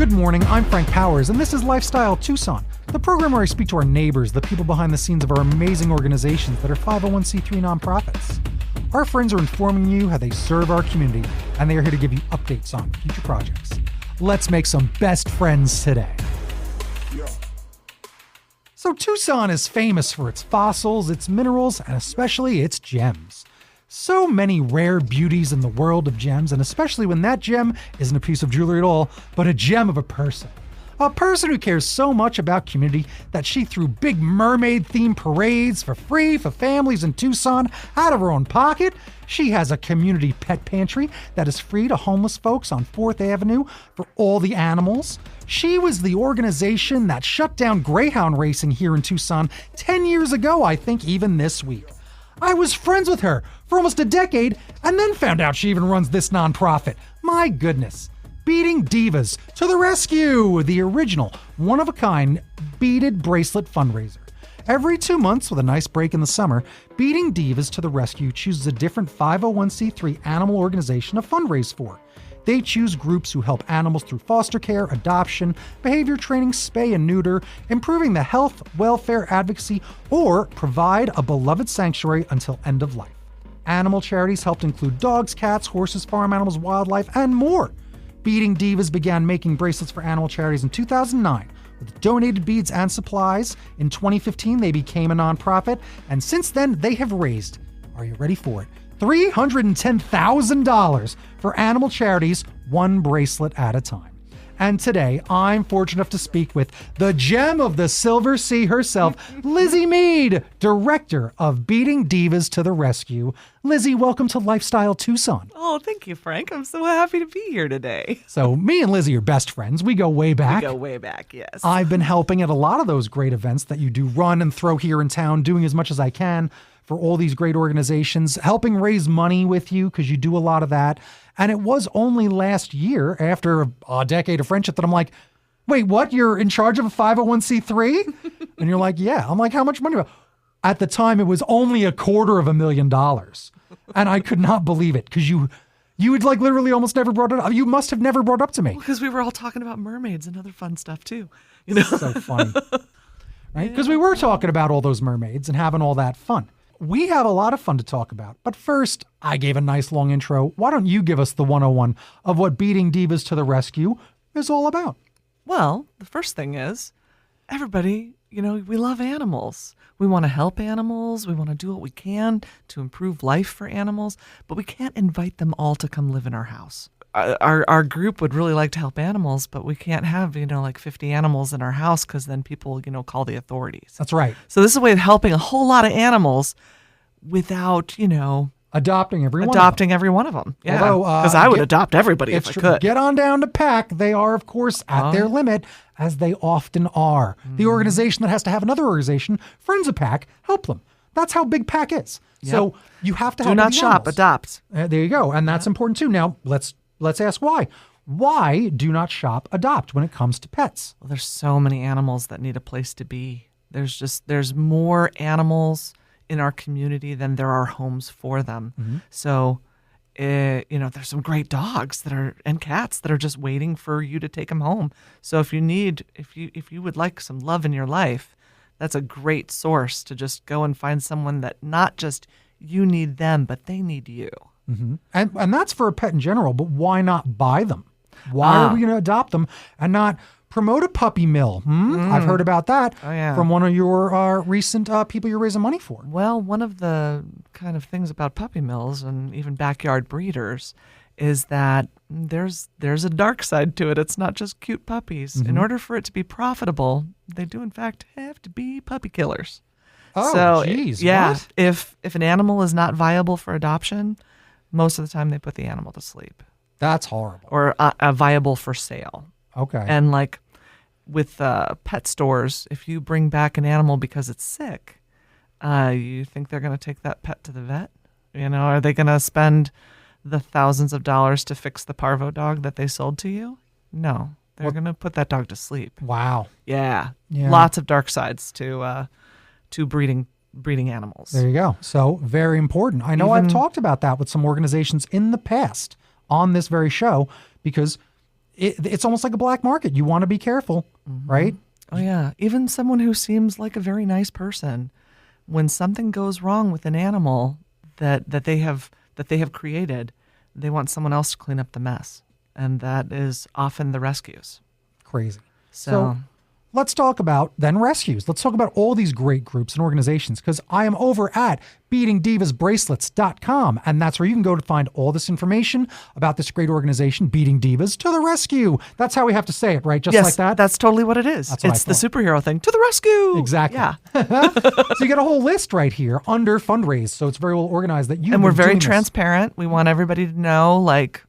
Good morning, I'm Frank Powers, and this is Lifestyle Tucson, the program where I speak to our neighbors, the people behind the scenes of our amazing organizations that are 501c3 nonprofits. Our friends are informing you how they serve our community, and they are here to give you updates on future projects. Let's make some best friends today. So Tucson is famous for its fossils, its minerals, and especially its gems. So many rare beauties in the world of gems, and especially when that gem isn't a piece of jewelry at all, but a gem of a person. A person who cares so much about community that she threw big mermaid-themed parades for free for families in Tucson out of her own pocket. She has a community pet pantry that is free to homeless folks on 4th Avenue for all the animals. She was the organization that shut down greyhound racing here in Tucson 10 years ago, I think, even this week. I was friends with her for almost a decade and then found out she even runs this nonprofit. My goodness. Beading Divas to the rescue, the original, one-of-a-kind beaded bracelet fundraiser. Every 2 months, with a nice break in the summer, Beading Divas to the Rescue chooses a different 501c3 animal organization to fundraise for. They choose groups who help animals through foster care, adoption, behavior training, spay and neuter, improving the health, welfare, advocacy, or provide a beloved sanctuary until end of life. Animal charities helped include dogs, cats, horses, farm animals, wildlife, and more. Beading Divas began making bracelets for animal charities in 2009 with donated beads and supplies. In 2015, they became a nonprofit, and since then, they have raised, are you ready for it, $310,000 for animal charities, one bracelet at a time. And today, I'm fortunate enough to speak with the gem of the Silver Sea herself, Lizzie Mead, director of Beading Divas to the Rescue. Lizzie, welcome to Lifestyle Tucson. Oh, thank you, Frank. I'm so happy to be here today. So me and Lizzie are best friends. We go way back. We go way back, yes. I've been helping at a lot of those great events that you do run and throw here in town, doing as much as I can for all these great organizations, helping raise money with you because you do a lot of that. And it was only last year, after a decade of friendship, that I'm like, wait, what? You're in charge of a 501c3? And you're like, yeah. I'm like, how much money? At the time, it was only $250,000. And I could not believe it because you had like literally almost never brought it up. You must have never brought it up to me. Because we were all talking about mermaids and other fun stuff too. You know? So funny. Right? Because we were talking about all those mermaids and having all that fun. We have a lot of fun to talk about. But first, I gave a nice long intro. Why don't you give us the 101 of what Beading Divas to the Rescue is all about? Well, the first thing is, everybody, we love animals. We want to help animals. We want to do what we can to improve life for animals. But we can't invite them all to come live in our house. Our group would really like to help animals, but we can't have, like 50 animals in our house because then people, call the authorities. That's right. So this is a way of helping a whole lot of animals without, adopting every one of them. Yeah, Although, because I would adopt everybody if I could. Get on down to PAC. They are, of course, at their limit, as they often are. The organization that has to have another organization, Friends of PAC, help them. That's how big PAC is. Yep. So you have to help. Do not shop, adopt. There you go. And that's important too. Now, let's ask why. Why do not shop, adopt when it comes to pets? Well, there's so many animals that need a place to be. There's more animals in our community than there are homes for them. Mm-hmm. So, there's some great dogs and cats that are just waiting for you to take them home. So if you would like some love in your life, that's a great source to just go and find someone that not just you need them, but they need you. Mm-hmm. And that's for a pet in general, but why not buy them? Why are we going to adopt them and not promote a puppy mill? I've heard about that from one of your recent people you're raising money for. Well, one of the kind of things about puppy mills and even backyard breeders is that there's a dark side to it. It's not just cute puppies. Mm-hmm. In order for it to be profitable, they do in fact have to be puppy killers. Oh, geez. Yeah. What? If an animal is not viable for adoption, most of the time they put the animal to sleep. That's horrible. Or viable for sale. Okay. And like with pet stores, if you bring back an animal because it's sick, you think they're going to take that pet to the vet? Are they going to spend the thousands of dollars to fix the parvo dog that they sold to you? No. They're going to put that dog to sleep. Wow. Yeah. Lots of dark sides to breeding animals. There you go. So very important. I know I've talked about that with some organizations in the past on this very show because it's almost like a black market. You want to be careful, right? Oh yeah, even someone who seems like a very nice person, when something goes wrong with an animal that they have created, they want someone else to clean up the mess, and that is often the rescues. Crazy. So let's talk about then rescues. Let's talk about all these great groups and organizations, because I am over at BEADINGDivasBracelets.com, and that's where you can go to find all this information about this great organization, Beating Divas to the Rescue. That's how we have to say it, right? Just yes, like that? That's totally what it is. That's what It's the superhero thing. To the rescue! Exactly. Yeah. So you got a whole list right here under fundraise, so it's very well organized that you And we're very doing this. transparent. We want everybody to know, like,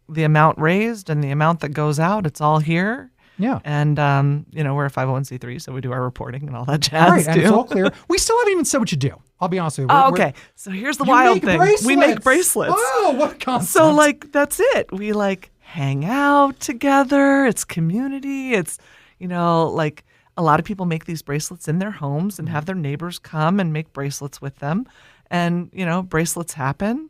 the amount raised and the amount that goes out. It's all here. Yeah. And, we're a 501c3, so we do our reporting and all that jazz, Right, and too. it's all clear. We still haven't even said what you do. I'll be honest with you. Oh, okay. So here's the wild thing. We make bracelets. Oh, what a concept. So, like, that's it. We, like, hang out together. It's community. It's, like, a lot of people make these bracelets in their homes and have their neighbors come and make bracelets with them. And, bracelets happen.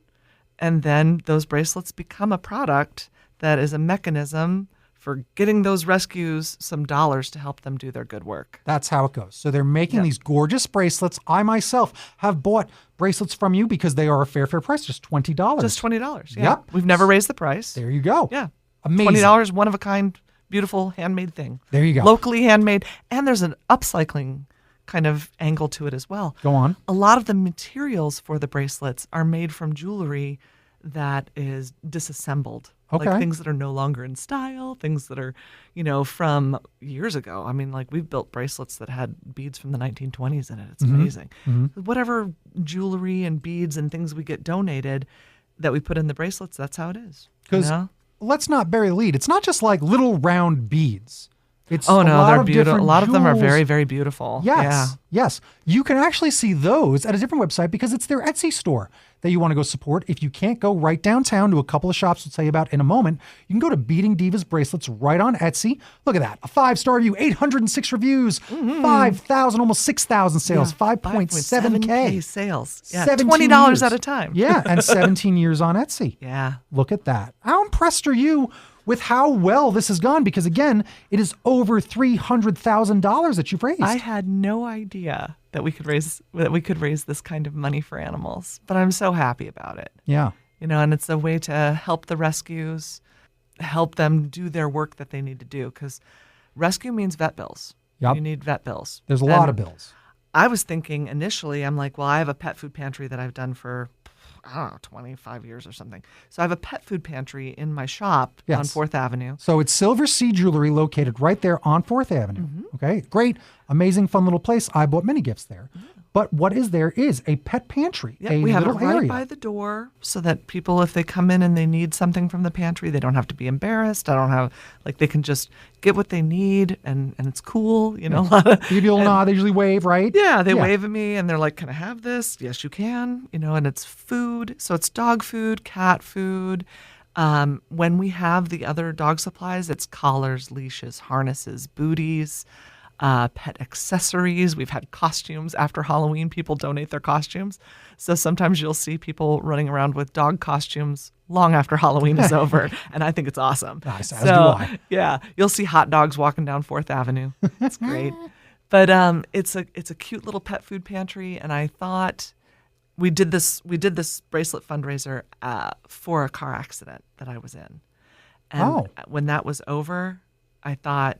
And then those bracelets become a product that is a mechanism for getting those rescues some dollars to help them do their good work. That's how it goes. So they're making these gorgeous bracelets. I myself have bought bracelets from you because they are a fair price, just $20. Just $20. Yeah. Yep. We've never raised the price. There you go. Yeah. Amazing. $20, one of a kind, beautiful handmade thing. There you go. Locally handmade. And there's an upcycling kind of angle to it as well. Go on. A lot of the materials for the bracelets are made from jewelry that is disassembled. Okay. Like things that are no longer in style, things that are, from years ago. I mean, like we've built bracelets that had beads from the 1920s in it. It's amazing. Whatever jewelry and beads and things we get donated that we put in the bracelets, that's how it is. Because let's not bury the lead. It's not just like little round beads. It's they're beautiful. A lot of them are jewels. very, very beautiful. Yes, yes. You can actually see those at a different website because it's their Etsy store that you want to go support. If you can't go right downtown to a couple of shops we'll tell you about in a moment, you can go to Beating Divas Bracelets right on Etsy. Look at that. A 5-star review, 806 reviews, 5,000, almost 6,000 sales, 5.7K sales. Yeah, 17 $20 years. at a time. Yeah, and 17 years on Etsy. Yeah. Look at that. How impressed are you with how well this has gone? Because again, it is over $300,000 that you've raised. I had no idea that we could raise this kind of money for animals, but I'm so happy about it. Yeah. And it's a way to help the rescues, help them do their work that they need to do, because rescue means vet bills. Yep. You need vet bills. There's a lot of bills. I was thinking initially, I'm like, well, I have a pet food pantry that I've done for, I don't know, 25 years or something. So I have a pet food pantry in my shop on 4th Avenue. So it's Silver Sea Jewelry located right there on 4th Avenue. Okay, great, amazing, fun little place. I bought many gifts there. But what is there is a pet pantry, Yeah, a we have it little right area. by the door so that people, if they come in and they need something from the pantry, they don't have to be embarrassed. They can just get what they need and it's cool, a lot of. They usually wave, right? Yeah, they wave at me and they're like, can I have this? Yes, you can, and it's food. So it's dog food, cat food. When we have the other dog supplies, it's collars, leashes, harnesses, booties, pet accessories. We've had costumes after Halloween. People donate their costumes. So sometimes you'll see people running around with dog costumes long after Halloween is over. And I think it's awesome. Nice, as do I. Yeah, you'll see hot dogs walking down 4th Avenue. It's great. But it's a cute little pet food pantry. And I thought we did this bracelet fundraiser for a car accident that I was in. And when that was over, I thought,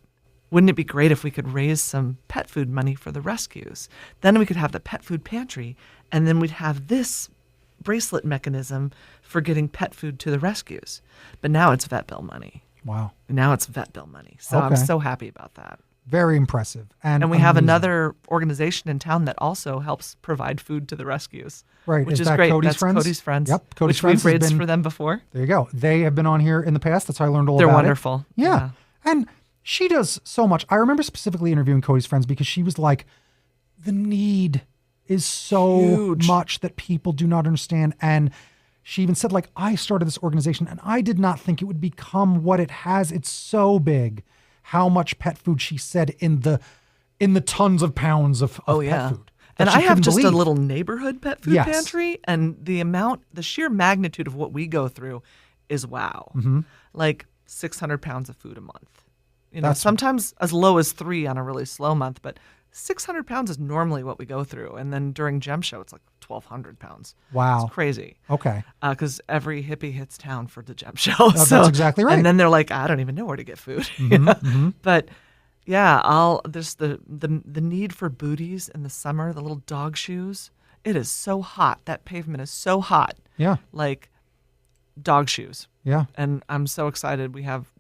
wouldn't it be great if we could raise some pet food money for the rescues? Then we could have the pet food pantry, and then we'd have this bracelet mechanism for getting pet food to the rescues. But now it's vet bill money. Wow. Now it's vet bill money. So I'm so happy about that. Very impressive. And we have another organization in town that also helps provide food to the rescues. Right. Which is that great. Cody's That's Friends? Cody's Friends. Yep. Cody's which Friends we've has raised been- for them before. There you go. They have been on here in the past. That's how I learned all They're about it. wonderful. Yeah. And she does so much. I remember specifically interviewing Cody's Friends because she was like, the need is so Huge. much that people do not understand. And she even said, like, I started this organization and I did not think it would become what it has. It's so big. How much pet food, she said, in the tons of pounds of pet food. And that I she have couldn't just believe. a little neighborhood pet food Yes. pantry, and the sheer magnitude of what we go through is wow. Like, 600 pounds of food a month. That's- sometimes as low as 3 on a really slow month, but 600 pounds is normally what we go through. And then during Gem Show, it's like 1,200 pounds. Wow. It's crazy. Okay. Because every hippie hits town for the Gem Show. That's exactly right. And then they're like, I don't even know where to get food. But yeah, there's the need for booties in the summer, the little dog shoes. It is so hot. That pavement is so hot. Yeah. Like dog shoes. Yeah. And I'm so excited. We have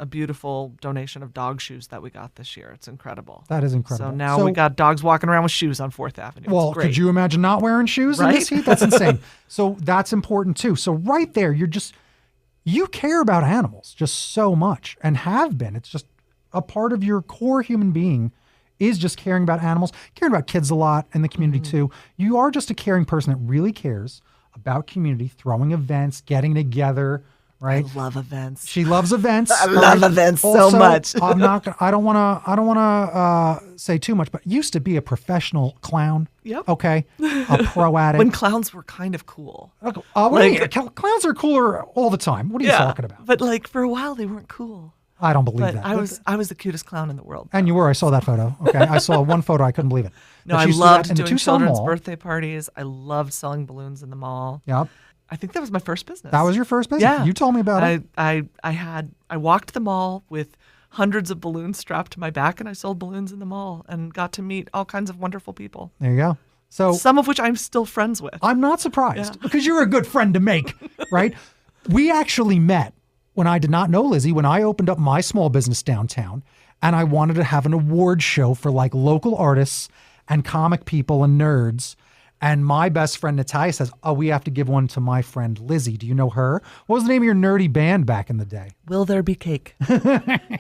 a beautiful donation of dog shoes that we got this year. It's incredible. That is incredible. So now we got dogs walking around with shoes on 4th Avenue. Well, it's great. could you imagine not wearing shoes in this heat? That's insane. So that's important too. So right there, you care about animals just so much and have been. It's just a part of your core human being is just caring about animals, caring about kids a lot in the community too. You are just a caring person that really cares about community, throwing events, getting together, right? I love events. She loves events. I love events so much. I don't want to say too much, but used to be a professional clown. Yep. Okay. A pro at it. When clowns were kind of cool. Clowns are cooler all the time. What are you talking about? But like for a while they weren't cool. I don't believe But that. I was the cutest clown in the world. And you were. I saw that photo. Okay. I saw one photo. I couldn't believe it. No, But I she used to do loved that in the doing Tucson children's Mall. birthday parties. I loved selling balloons in the mall. Yep. I think that was my first business. That was your first business? Yeah. You told me about it. I walked the mall with hundreds of balloons strapped to my back, and I sold balloons in the mall and got to meet all kinds of wonderful people. There you go. So some of which I'm still friends with. I'm not surprised because you're a good friend to make, right? We actually met when I did not know Lizzie, when I opened up my small business downtown, and I wanted to have an award show for like local artists and comic people and nerds. And my best friend Natalia says, oh, we have to give one to my friend Lizzie. Do you know her? What was the name of your nerdy band back in the day? Will There Be Cake?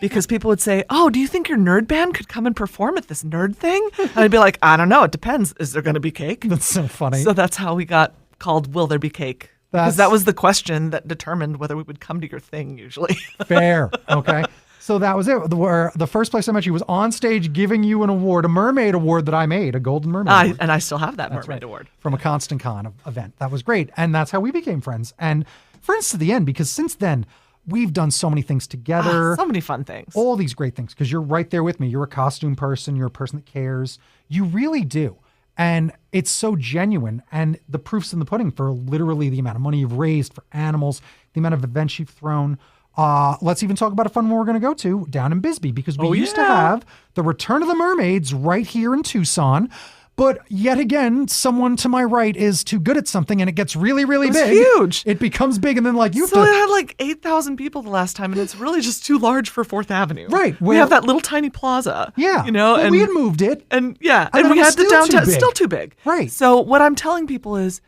Because people would say, oh, do you think your nerd band could come and perform at this nerd thing? And I'd be like, I don't know. It depends. Is there going to be cake? That's so funny. So that's how we got called Will There Be Cake? Because that was the question that determined whether we would come to your thing usually. Fair. Okay. So that was it. The first place I met you was on stage giving you an award, a mermaid award that I made, a golden mermaid award. And I still have that mermaid award. From a Constant Con event. That was great. And that's how we became friends. And friends to the end, because since then, we've done so many things together. So many fun things. All these great things, because you're right there with me. You're a costume person. You're a person that cares. You really do. And it's so genuine. And the proof's in the pudding for literally the amount of money you've raised for animals, the amount of events you've thrown. Let's even talk about a fun one we're going to go to down in Bisbee, because we used to have the Return of the Mermaids right here in Tucson. But yet again, someone to my right is too good at something and it gets really, really big. Huge. It becomes big and then like it had like 8,000 people the last time and it's really just too large for 4th Avenue. Right. We have that little tiny plaza. Yeah. You know, and we had moved it. And we it had the downtown. It's still too big. Right. So what I'm telling people is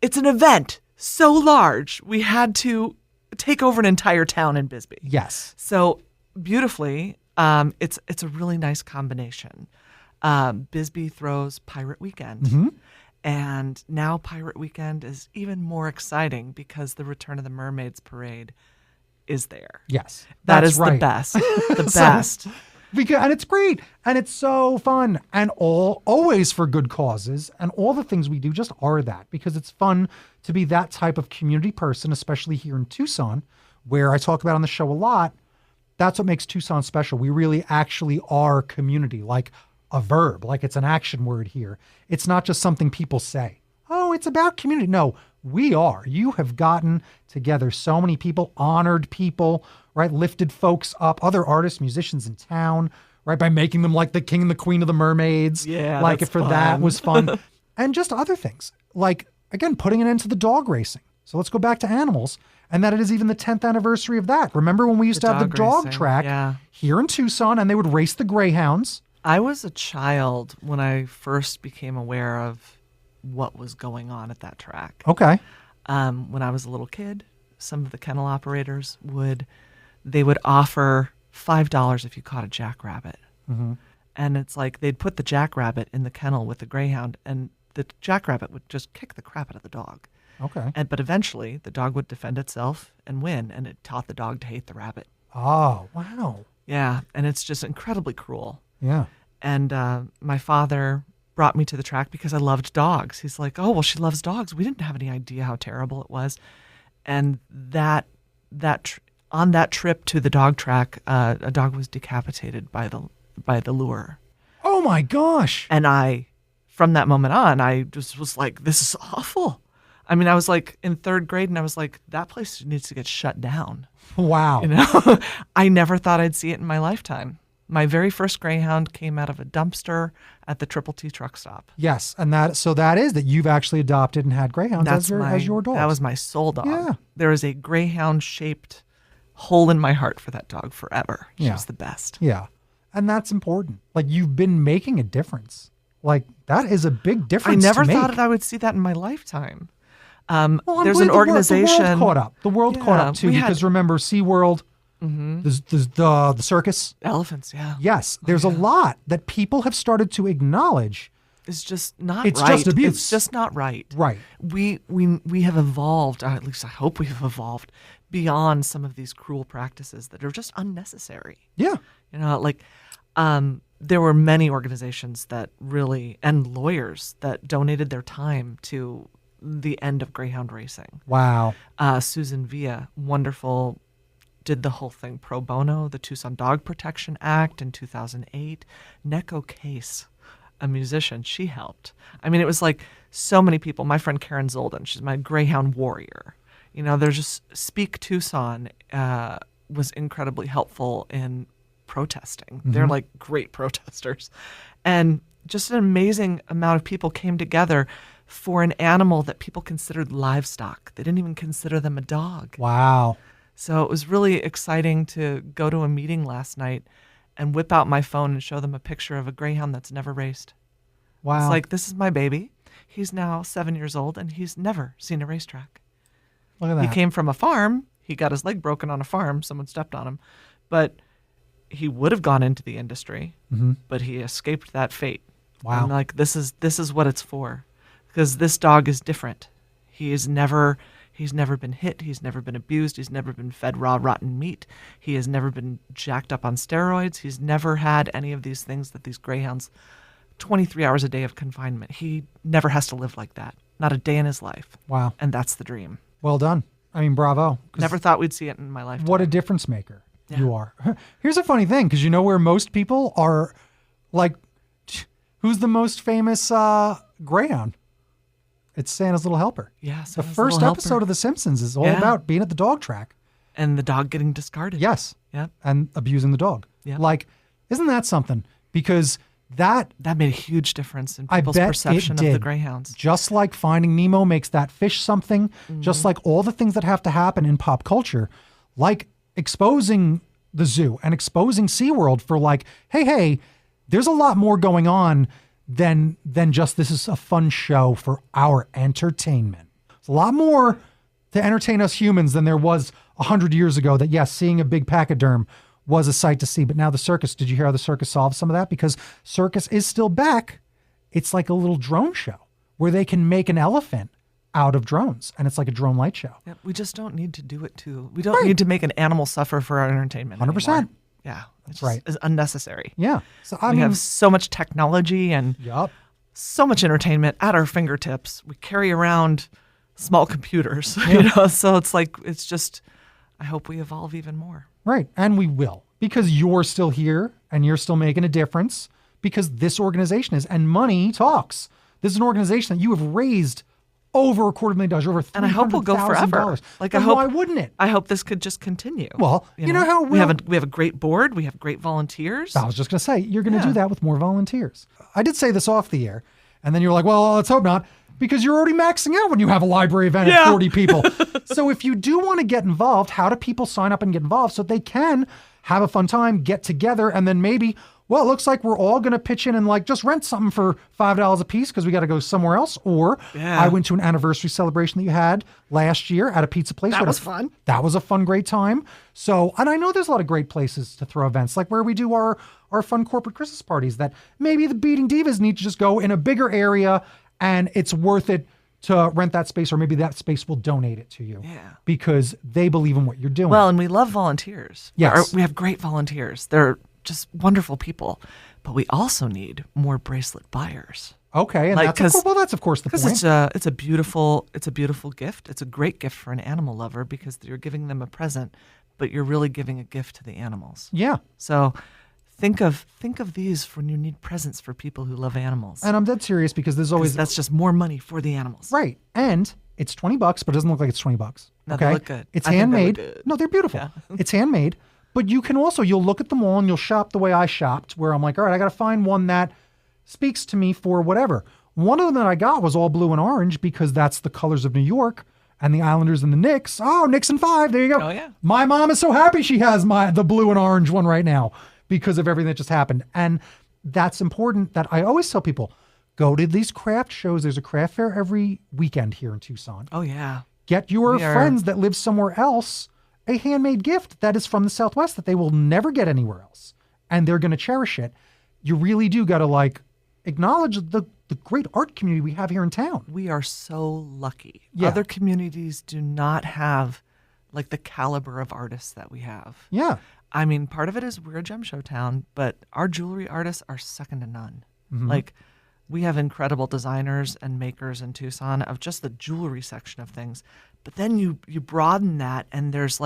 it's an event so large, we had to take over an entire town in Bisbee. Yes. So beautifully, it's a really nice combination. Bisbee throws Pirate Weekend. And now Pirate Weekend is even more exciting because the Return of the Mermaids parade is there. Yes. That is right. the best. The best. And it's great. And it's so fun. And always for good causes. And all the things we do just are that, because it's fun to be that type of community person, especially here in Tucson, where I talk about on the show a lot. That's what makes Tucson special. We really actually are community, like a verb, like it's an action word here. It's not just something people say. Oh, it's about community. No, we are. You have gotten together so many people, honored people, right? Lifted folks up, other artists, musicians in town, right? By making them like the king and the queen of the mermaids. Yeah, like that's for fun. that was fun. And just other things, like, again, putting an end to the dog racing. So let's go back to animals. And that it is even the 10th anniversary of that. Remember when we used to have the dog racing, track here in Tucson and they would race the greyhounds? I was a child when I first became aware of what was going on at that track. Okay. When I was a little kid, some of the kennel operators would offer $5 if you caught a jackrabbit. And it's like they'd put the jackrabbit in the kennel with the greyhound and the jackrabbit would just kick the crap out of the dog. Okay. But eventually the dog would defend itself and win, and it taught the dog to hate the rabbit. Oh, wow. Yeah, and it's just incredibly cruel. Yeah. And my father brought me to the track because I loved dogs. He's like, oh, well, she loves dogs. We didn't have any idea how terrible it was. And on that trip to the dog track, a dog was decapitated by the lure. Oh my gosh. And from that moment on, I just was like, this is awful. I mean, I was like in third grade and I was like, that place needs to get shut down. Wow. You know, I never thought I'd see it in my lifetime. My very first greyhound came out of a dumpster at the Triple T truck stop. Yes. And that is that you've actually adopted and had greyhounds as your dog. That was my soul dog. Yeah. There is a greyhound shaped hole in my heart for that dog forever. She Yeah. was the best. Yeah. And that's important. Like, you've been making a difference. Like, that is a big difference. I never to make. thought I would see that in my lifetime. Well, There's an organization. The world caught up. The world caught up too, because remember SeaWorld, the circus. Elephants, yeah. Yes, there's a lot that people have started to acknowledge. It's just not It's right. just abuse. It's just not right. Right. We have evolved, or at least I hope we have evolved, beyond some of these cruel practices that are just unnecessary. Yeah. You know, like there were many organizations that really, and lawyers that donated their time to the end of greyhound racing. Wow. Susan Villa, wonderful, did the whole thing pro bono, the Tucson Dog Protection Act in 2008. Neko Case, a musician, she helped. I mean, it was like so many people. My friend Karen Zolden, she's my greyhound warrior. You know, there's just Speak Tucson was incredibly helpful in protesting. They're like great protesters. And just an amazing amount of people came together for an animal that people considered livestock. They didn't even consider them a dog. Wow. So it was really exciting to go to a meeting last night and whip out my phone and show them a picture of a greyhound that's never raced. Wow. It's like, this is my baby. He's now 7 years old and he's never seen a racetrack. Look at that. He came from a farm. He got his leg broken on a farm. Someone stepped on him. But he would have gone into the industry, but he escaped that fate. Wow. I'm like, this is what it's for. Because this dog is different. He's never been hit. He's never been abused. He's never been fed raw, rotten meat. He has never been jacked up on steroids. He's never had any of these things that these greyhounds, 23 hours a day of confinement. He never has to live like that. Not a day in his life. Wow. And that's the dream. Well done. I mean, bravo. 'Cause Never thought we'd see it in my lifetime. what a difference maker you are. Here's a funny thing, because you know where most people are, like, who's the most famous greyhound? It's Santa's Little Helper. Yeah, the first episode of The Simpsons is all about being at the dog track. And the dog getting discarded. Yes. Yeah. And abusing the dog. Yeah. Like, isn't that something? Because that made a huge difference in I people's bet perception it of the did. greyhounds. Just like Finding Nemo makes that fish something, just like all the things that have to happen in pop culture, like exposing the zoo and exposing SeaWorld for like, hey, there's a lot more going on than just this is a fun show for our entertainment. There's a lot more to entertain us humans than there was 100 years ago that, yes, seeing a big pachyderm was a sight to see. But now the circus, did you hear how the circus solved some of that? Because circus is still back. It's like a little drone show where they can make an elephant out of drones. And it's like a drone light show. Yeah, we just don't need to do it we don't need to make an animal suffer for our entertainment 100%. anymore. Yeah. It's right. It's unnecessary. Yeah. So We have so much technology and yup. so much entertainment at our fingertips. We carry around small computers, you know, so it's like, it's just, I hope we evolve even more. Right. And we will, because you're still here and you're still making a difference, because this organization is, and money talks. This is an organization that you have raised over $250,000, over $300,000. And I hope we'll go forever. Like, and why wouldn't it? I hope this could just continue. Well, you know how we have a great board. We have great volunteers. I was just going to say, you're going to do that with more volunteers. I did say this off the air, and then you're like, well, let's hope not, because you're already maxing out when you have a library event of 40 people. So if you do want to get involved, how do people sign up and get involved so they can have a fun time, get together, and then maybe, well, it looks like we're all going to pitch in and like just rent something for $5 a piece because we got to go somewhere else. Or I went to an anniversary celebration that you had last year at a pizza place. That was fun. That was a fun, great time. So, and I know there's a lot of great places to throw events, like where we do our fun corporate Christmas parties, that maybe the Beading Divas need to just go in a bigger area and it's worth it to rent that space, or maybe that space will donate it to you because they believe in what you're doing. Well, and we love volunteers. Yes. We have great volunteers. They're just wonderful people. But we also need more bracelet buyers. Okay, and Like, that's of course the because point. it's a beautiful gift. It's a great gift for an animal lover because you're giving them a present, but you're really giving a gift to the animals. Yeah. So think of these when you need presents for people who love animals. And I'm dead serious because there's always That's just more money for the animals. right. And it's $20, but it doesn't look like it's $20. No, okay, they look good. It's I think they look handmade. good. No, they're beautiful. Yeah. It's handmade, but you can also you'll look at them all and you'll shop the way I shopped, where I'm like, all right, I got to find one that speaks to me for whatever. One of them that I got was all blue and orange because that's the colors of New York and the Islanders and the Knicks. Oh, Knicks and 5. There you go. Oh, yeah. My mom is so happy she has the blue and orange one right now because of everything that just happened. And that's important that I always tell people, go to these craft shows. There's a craft fair every weekend here in Tucson. Oh yeah. Get your friends that live somewhere else a handmade gift that is from the Southwest that they will never get anywhere else. And they're going to cherish it. You really do got to acknowledge the great art community we have here in town. We are so lucky. Yeah. Other communities do not have the caliber of artists that we have. Yeah. I mean, part of it is we're a gem show town, but our jewelry artists are second to none. We have incredible designers and makers in Tucson of just the jewelry section of things. But then you broaden that and there's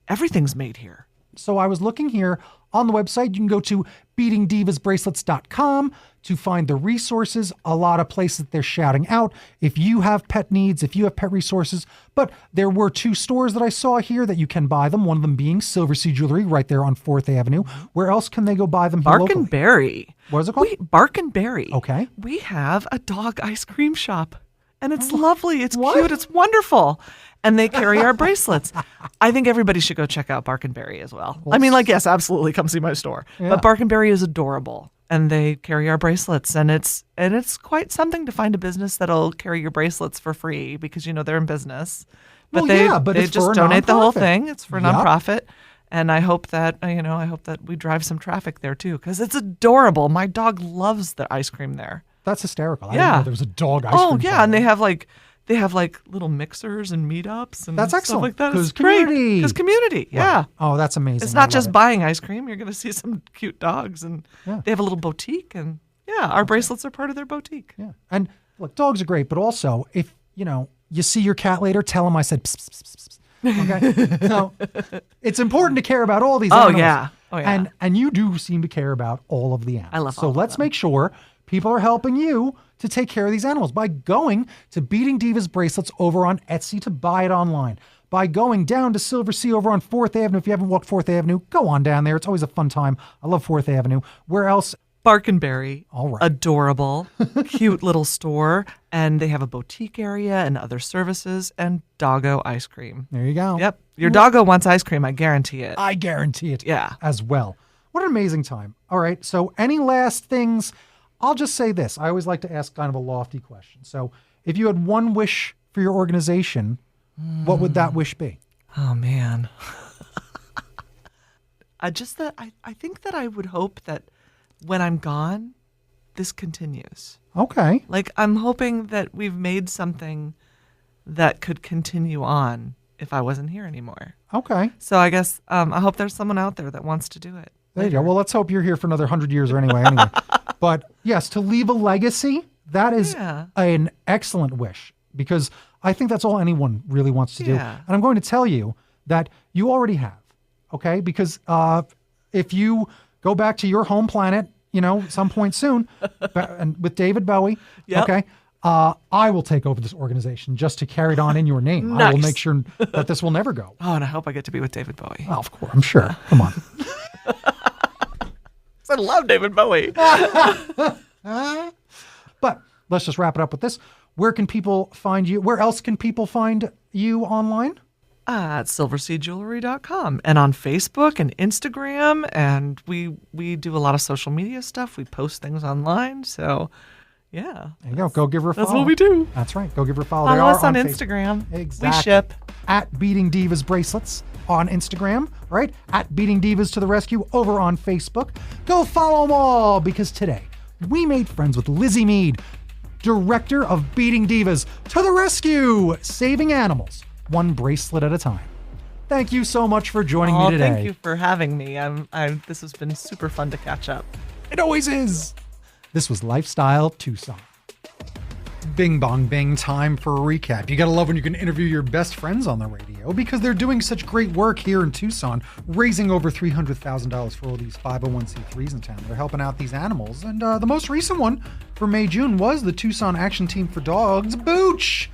everything's made here. So I was looking here on the website. You can go to beatingdivasbracelets.com to find the resources. A lot of places they're shouting out if you have pet needs, if you have pet resources. But there were 2 stores that I saw here that you can buy them. One of them being Silver Sea Jewelry right there on 4th Avenue. Where else can they go buy them here Bark locally? and Berry. What is it called? Bark and Berry. Okay. We have a dog ice cream shop. And it's lovely. It's What? cute. It's wonderful. And they carry our bracelets. I think everybody should go check out Bark and Berry as well. I mean, yes, absolutely. Come see my store. Yeah. But Bark and Berry is adorable. And they carry our bracelets. And it's quite something to find a business that'll carry your bracelets for free because, they're in business. But Well, they it's just for a donate the whole nonprofit. thing. It's for a Yep. nonprofit. And I hope that, we drive some traffic there too because it's adorable. My dog loves the ice cream there. That's hysterical. I Yeah. didn't know there was a dog ice cream. Oh yeah, shop. and they have little mixers and meetups and That's stuff excellent, like that. 'cause It's great. community. Because community, yeah. Right. Oh, that's amazing. It's I not love just it. buying ice cream. You're going to see some cute dogs, and Yeah. they have a little boutique, and our bracelets are part of their boutique. Yeah. And look, dogs are great, but also if, you see your cat later, tell him I said pss, pss, pss, pss, pss. Okay? So it's important to care about all these Oh, animals. yeah. Oh, yeah. And you do seem to care about all of the animals. I love So all of let's them. make sure people are helping you to take care of these animals by going to Beating Divas Bracelets over on Etsy to buy it online. By going down to Silver Sea over on 4th Avenue. If you haven't walked 4th Avenue, go on down there. It's always a fun time. I love 4th Avenue. Where else? Bark and Berry, All right. adorable, cute little store, and they have a boutique area and other services, and doggo ice cream. There you go. Yep, your doggo wants ice cream. I guarantee it. I guarantee it. Yeah. As well. What an amazing time. All right. So any last things? I'll just say this. I always like to ask kind of a lofty question. So if you had one wish for your organization, what would that wish be? Oh man. I think that I would hope that when I'm gone, this continues. Okay. I'm hoping that we've made something that could continue on if I wasn't here anymore. Okay. So I guess I hope there's someone out there that wants to do it. There you go. Well, let's hope you're here for another 100 years or anyway. But yes, to leave a legacy, that is Yeah. an excellent wish because I think that's all anyone really wants to do. Yeah. And I'm going to tell you that you already have. Okay. Because if you go back to your home planet, some point soon, and with David Bowie, Yep. okay, I will take over this organization just to carry it on in your name. I will Nice. make sure that this will never go. Oh, and I hope I get to be with David Bowie. Well, of course, I'm sure. Come on. I love David Bowie. But let's just wrap it up with this. Where can people find you? Where else can people find you online? At silverseajewelry.com and on Facebook and Instagram, and we do a lot of social media stuff. We post things online, so yeah. There you go. Go give her a follow. That's what we do. That's right. Go give her a follow. Follow They are us on Facebook. Instagram. Exactly. We ship. At Beating Divas Bracelets on Instagram, right? At Beating Divas to the Rescue over on Facebook. Go follow them all because today we made friends with Lizzie Mead, director of Beating Divas to the Rescue, saving animals one bracelet at a time. Thank you so much for joining me today. Thank you for having me. This has been super fun to catch up. It always is. This was Lifestyle Tucson. Bing bong bing, time for a recap. You gotta love when you can interview your best friends on the radio because they're doing such great work here in Tucson, raising over $300,000 for all these 501c3s in town. They're helping out these animals. And the most recent one for May, June was the Tucson Action Team for Dogs, Booch.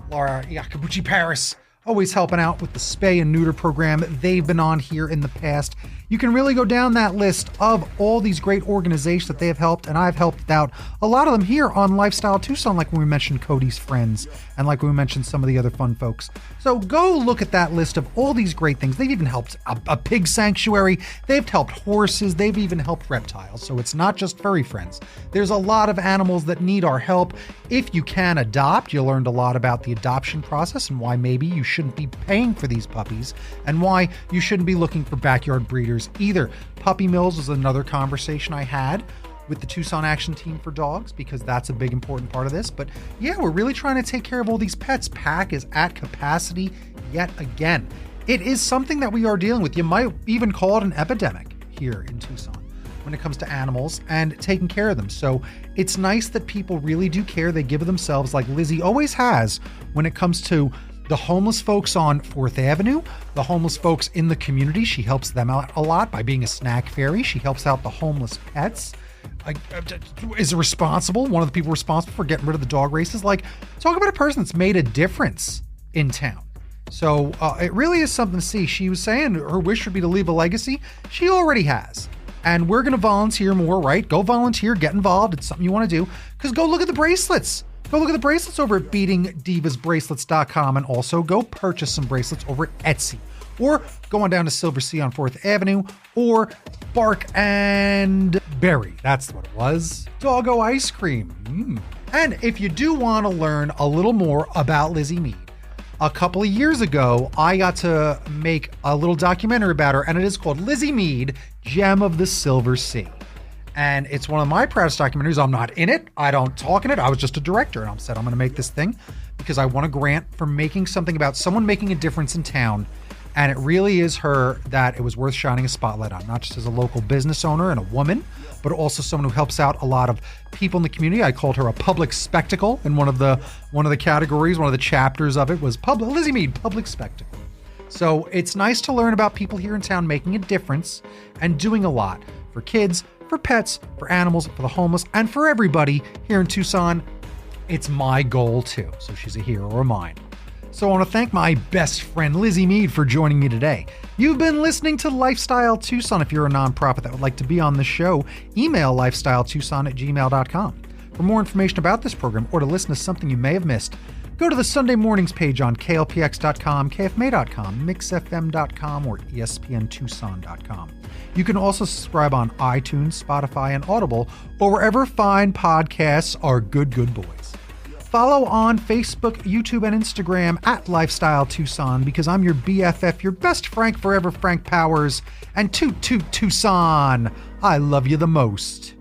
Laura Yakabuchi Paris, always helping out with the spay and neuter program they've been on here in the past. You can really go down that list of all these great organizations that they have helped, and I've helped out a lot of them here on Lifestyle Tucson, like when we mentioned Cody's Friends, and like when we mentioned some of the other fun folks. So go look at that list of all these great things. They've even helped a pig sanctuary, they've helped horses, they've even helped reptiles. So it's not just furry friends. There's a lot of animals that need our help. If you can adopt, you learned a lot about the adoption process and why maybe you shouldn't be paying for these puppies and why you shouldn't be looking for backyard breeders either. Puppy mills was another conversation I had with the Tucson Action Team for Dogs because that's a big important part of this. But yeah, we're really trying to take care of all these pets. PAC is at capacity yet again. It is something that we are dealing with. You might even call it an epidemic here in Tucson when it comes to animals and taking care of them. So it's nice that people really do care. They give of themselves like Lizzie always has when it comes to the homeless folks on 4th Avenue, the homeless folks in the community. She helps them out a lot by being a snack fairy. She helps out the homeless pets. Is responsible, one of the people responsible for getting rid of the dog races. Like, talk about a person that's made a difference in town. So it really is something to see. She was saying her wish would be to leave a legacy. She already has. And we're going to volunteer more, right? Go volunteer, get involved. It's something you want to do. Because go look at the bracelets. Go look at the bracelets over at BEADINGDivasBracelets.com, and also go purchase some bracelets over at Etsy, or go on down to Silver Sea on 4th Avenue, or Bark and Berry. That's what it was. Doggo ice cream. And if you do want to learn a little more about Lizzie Mead, a couple of years ago, I got to make a little documentary about her, and it is called Lizzie Mead, Gem of the Silver Sea. And it's one of my proudest documentaries. I'm not in it. I don't talk in it. I was just a director. And I said, I'm going to make this thing because I won a grant for making something about someone making a difference in town. And it really is her that it was worth shining a spotlight on, not just as a local business owner and a woman, but also someone who helps out a lot of people in the community. I called her a public spectacle in one of the categories. One of the chapters of it was Lizzie Mead, public spectacle. So it's nice to learn about people here in town making a difference and doing a lot for kids, for pets, for animals, for the homeless, and for everybody here in Tucson. It's my goal too. So she's a hero of mine. So I want to thank my best friend Lizzie Mead for joining me today. You've been listening to Lifestyle Tucson. If you're a nonprofit that would like to be on the show, email lifestyletucson@gmail.com. For more information about this program or to listen to something you may have missed, go to the Sunday mornings page on klpx.com, kfma.com, mixfm.com, or espntucson.com. You can also subscribe on iTunes, Spotify, and Audible, or wherever fine podcasts are good boys. Follow on Facebook, YouTube, and Instagram at Lifestyle Tucson, because I'm your BFF, your best Frank forever, Frank Powers, and toot toot Tucson. I love you the most.